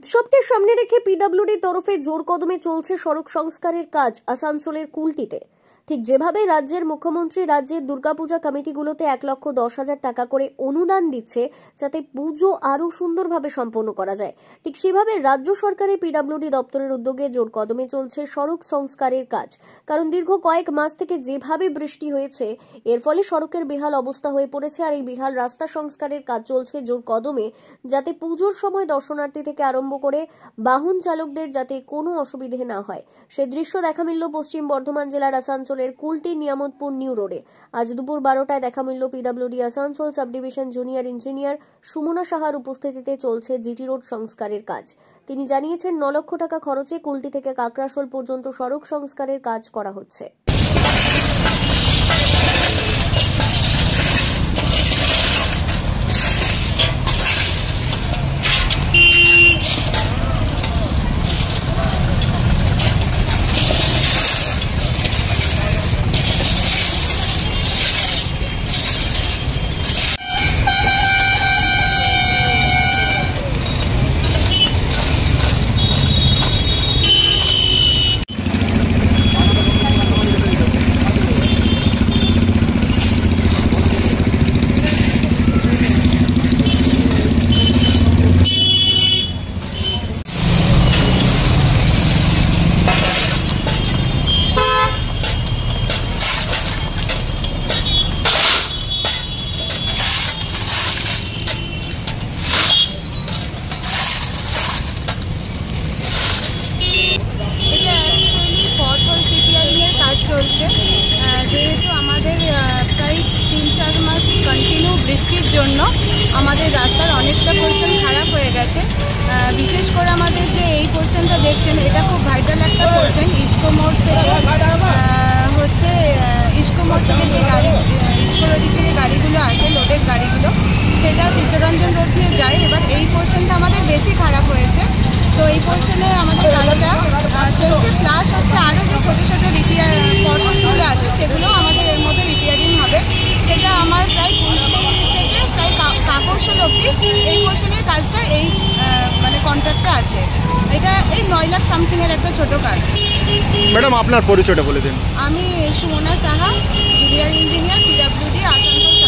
উৎসবকে সামনে রেখে পিডব্লিউডি তরফে জোর কদমে চলছে সড়ক সংস্কারের কাজ আসানসোলের কুলটিতে। ঠিক যেভাবে রাজ্যের মুখ্যমন্ত্রী রাজ্যের দুর্গাপূজা কমিটিগুলোতে 1,10,000 টাকা করে অনুদান দিচ্ছে যাতে পুজো আরো সুন্দরভাবে সম্পন্ন করা যায়, ঠিক সেভাবে রাজ্য সরকারের পিডব্লিউডি দপ্তরের উদ্যোগে জোর কদমে চলছে সড়ক সংস্কারের কাজ। কারণ দীর্ঘ কয়েক মাস থেকে যেভাবে বৃষ্টি হয়েছে এর ফলে সড়কের বেহাল অবস্থা হয়ে পড়েছে, আর এই বেহাল রাস্তা সংস্কারের কাজ চলছে জোর কদমে যাতে পুজোর সময় দর্শনার্থী থেকে আরম্ভ করে বাহন চালকদের যাতে কোনো অসুবিধে না হয়। সে দৃশ্য দেখা মিলল পশ্চিম বর্ধমান জেলার আসানসোল কুলটি নিয়ামতপুর নিউ রোডে। আজ দুপুর 12টায় দেখা মিলল PWD Asansol sub division junior engineer Sumana সাহার উপস্থিতিতে চলছে জিটি রোড সংস্কারের কাজ। তিনি জানিয়েছেন 9 লক্ষ টাকা খরচে কুলটি থেকে কাকড়াশোল পর্যন্ত সড়ক সংস্কারের কাজ করা হচ্ছে। চলছে যেহেতু আমাদের প্রায় 3-4 মাস কন্টিনিউ বৃষ্টির জন্য আমাদের রাস্তার অনেকটা পোর্শন খারাপ হয়ে গেছে। বিশেষ করে আমাদের যে এই পোর্শনটা দেখছেন এটা খুব ভাইটাল একটা পোর্শন। ইস্কো মোড় থেকে হচ্ছে ইস্কো মোড় থেকে যে গাড়ি ইস্কোর ওদিক থেকে গাড়িগুলো আসে লোডের গাড়িগুলো সেটা চিত্তরঞ্জন রোড দিয়ে যায়। এবার এই পোর্শনটা আমাদের বেশি খারাপ হয়েছে, তো এই পোর্শনে আমাদের কাজটা চলছে। প্লাস হচ্ছে আরও যে ছোটো ছোটো পথগুলো আছে সেগুলো আমাদের এর মধ্যে রিপেয়ারিং হবে। সেটা আমার প্রায় কুলটি থেকে প্রায় কাকড়শোল অবধি এই পোর্শনের কাজটা এই মানে কন্ট্রাক্টটা আছে। এটা এই 9 লাখ সামথিংয়ের একটা ছোটো কাজ। ম্যাডাম আপনার পরিচয়টা বলে দিন। আমি Sumana Saha, junior engineer, PWD Asansol.